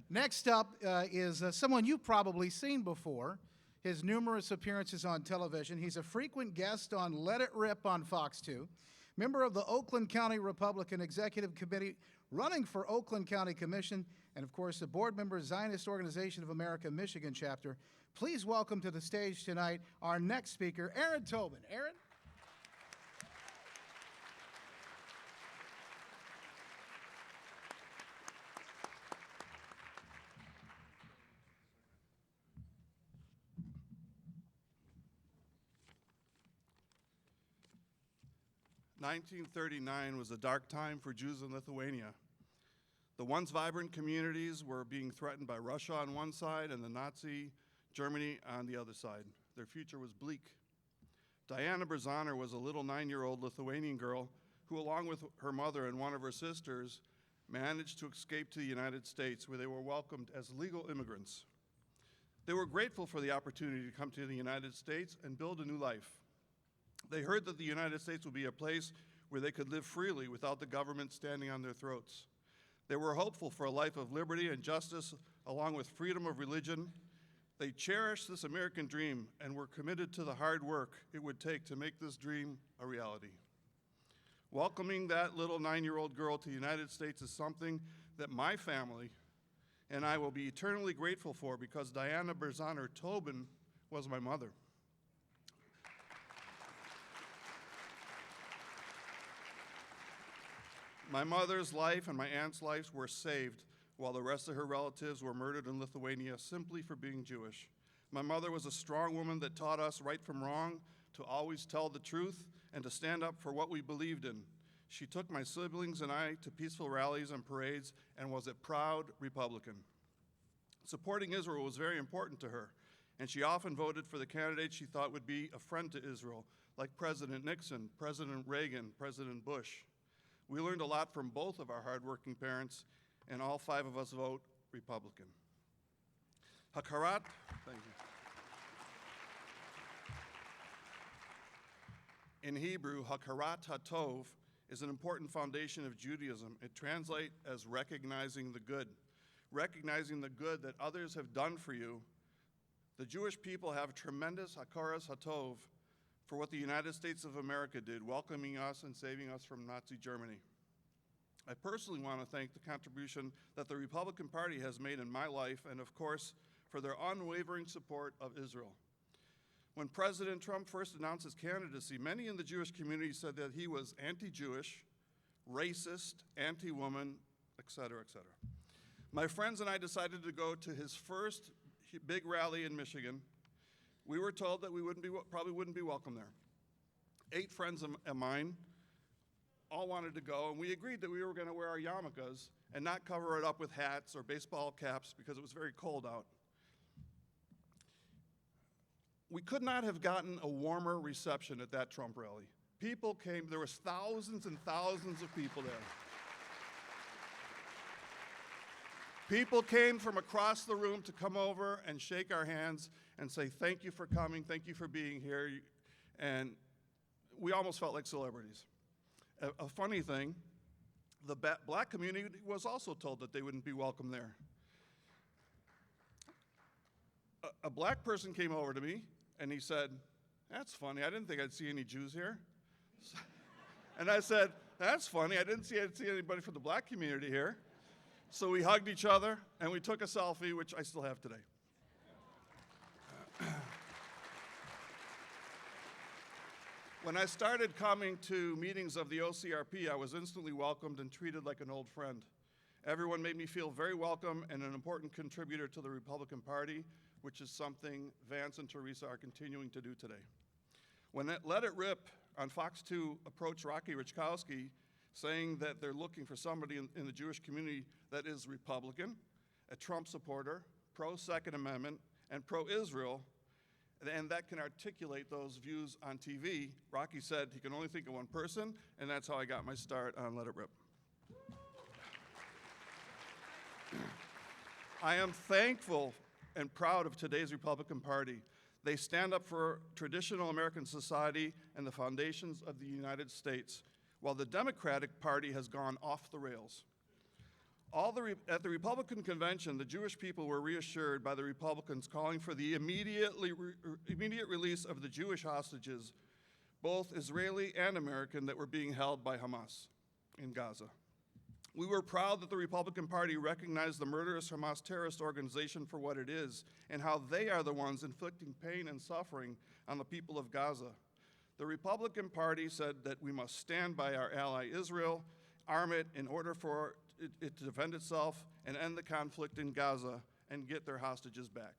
Next up is someone you've probably seen before. His numerous appearances on television. He's a frequent guest on Let It Rip on Fox 2. Member of the Oakland County Republican Executive Committee, running for Oakland County Commission, and of course, the board member, Zionist Organization of America, Michigan chapter. Please welcome to the stage tonight our next speaker, Aaron Tobin. Aaron? 1939 was a dark time for Jews in Lithuania. The once vibrant communities were being threatened by Russia on one side and the Nazi Germany on the other side. Their future was bleak. Diana Berzaner was a little 9-year-old Lithuanian girl who, along with her mother and one of her sisters, managed to escape to the United States, where they were welcomed as legal immigrants. They were grateful for the opportunity to come to the United States and build a new life. They heard that the United States would be a place where they could live freely without the government standing on their throats. They were hopeful for a life of liberty and justice, along with freedom of religion. They cherished this American dream and were committed to the hard work it would take to make this dream a reality. Welcoming that little 9-year-old girl to the United States is something that my family and I will be eternally grateful for, because Diana Berzaner Tobin was my mother. My mother's life and my aunt's lives were saved, while the rest of her relatives were murdered in Lithuania simply for being Jewish. My mother was a strong woman that taught us right from wrong, to always tell the truth, and to stand up for what we believed in. She took my siblings and I to peaceful rallies and parades and was a proud Republican. Supporting Israel was very important to her, and she often voted for the candidates she thought would be a friend to Israel, like President Nixon, President Reagan, President Bush. We learned a lot from both of our hardworking parents, and all 5 of us vote Republican. Hakarat, thank you. In Hebrew, Hakarat HaTov is an important foundation of Judaism. It translates as recognizing the good that others have done for you. The Jewish people have tremendous Hakaras HaTov for what the United States of America did, welcoming us and saving us from Nazi Germany. I personally want to thank the contribution that the Republican Party has made in my life, and of course, for their unwavering support of Israel. When President Trump first announced his candidacy, many in the Jewish community said that he was anti-Jewish, racist, anti-woman, et cetera, et cetera. My friends and I decided to go to his first big rally in Michigan. We were told that we probably wouldn't be welcome there. 8 friends of mine all wanted to go, and we agreed that we were going to wear our yarmulkes and not cover it up with hats or baseball caps because it was very cold out. We could not have gotten a warmer reception at that Trump rally. People came, there was thousands and thousands of people there. People came from across the room to come over and shake our hands and say, thank you for coming, thank you for being here. And we almost felt like celebrities. A funny thing, the black community was also told that they wouldn't be welcome there. A black person came over to me and he said, that's funny, I didn't think I'd see any Jews here. And I said, that's funny, I didn't see anybody from the black community here. So we hugged each other, and we took a selfie, which I still have today. When I started coming to meetings of the OCRP, I was instantly welcomed and treated like an old friend. Everyone made me feel very welcome and an important contributor to the Republican Party, which is something Vance and Teresa are continuing to do today. When Let It Rip on Fox 2 approached Rocky Richkowski, saying that they're looking for somebody in the Jewish community that is Republican, a Trump supporter, pro-Second Amendment, and pro-Israel, and that can articulate those views on TV, Rocky said he can only think of one person, and that's how I got my start on Let It Rip. I am thankful and proud of today's Republican Party. They stand up for traditional American society and the foundations of the United States, while the Democratic Party has gone off the rails. At the Republican convention, the Jewish people were reassured by the Republicans calling for the immediate release of the Jewish hostages, both Israeli and American, that were being held by Hamas in Gaza. We were proud that the Republican Party recognized the murderous Hamas terrorist organization for what it is and how they are the ones inflicting pain and suffering on the people of Gaza. The Republican Party said that we must stand by our ally Israel, arm it in order for it to defend itself and end the conflict in Gaza and get their hostages back.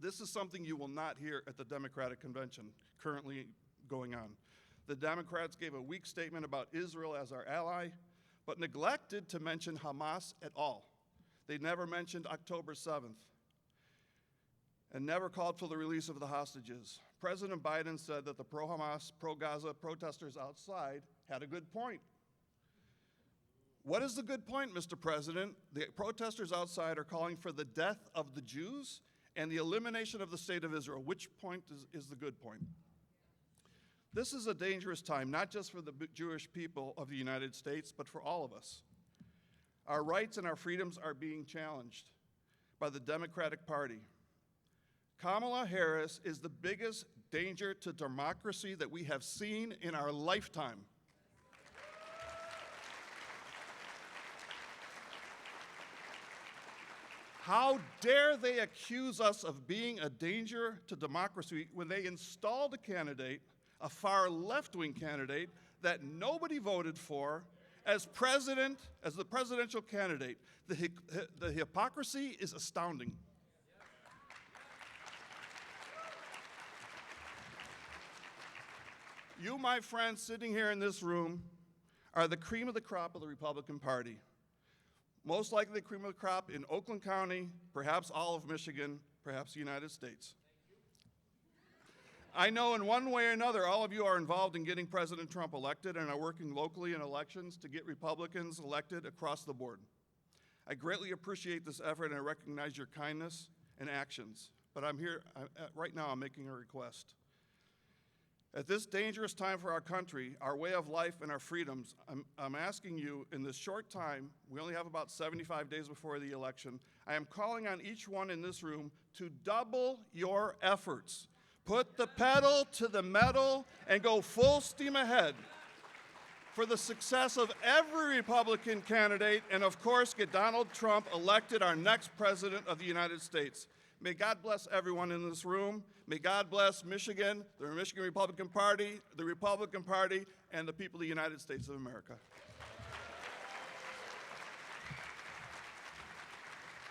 This is something you will not hear at the Democratic convention currently going on. The Democrats gave a weak statement about Israel as our ally, but neglected to mention Hamas at all. They never mentioned October 7th and never called for the release of the hostages. President Biden said that the pro-Hamas, pro-Gaza protesters outside had a good point. What is the good point, Mr. President? The protesters outside are calling for the death of the Jews and the elimination of the state of Israel. Which point is the good point? This is a dangerous time, not just for the Jewish people of the United States, but for all of us. Our rights and our freedoms are being challenged by the Democratic Party. Kamala Harris is the biggest danger to democracy that we have seen in our lifetime. How dare they accuse us of being a danger to democracy when they installed a candidate, a far left-wing candidate, that nobody voted for as the presidential candidate? The hypocrisy is astounding. You, my friends, sitting here in this room, are the cream of the crop of the Republican Party. Most likely the cream of the crop in Oakland County, perhaps all of Michigan, perhaps the United States. I know in one way or another, all of you are involved in getting President Trump elected and are working locally in elections to get Republicans elected across the board. I greatly appreciate this effort and I recognize your kindness and actions. But right now I'm making a request. At this dangerous time for our country, our way of life, and our freedoms, I'm asking you in this short time, we only have about 75 days before the election, I am calling on each one in this room to double your efforts. Put the pedal to the metal and go full steam ahead for the success of every Republican candidate and, of course, get Donald Trump elected our next president of the United States. May God bless everyone in this room. May God bless Michigan, the Michigan Republican Party, the Republican Party, and the people of the United States of America.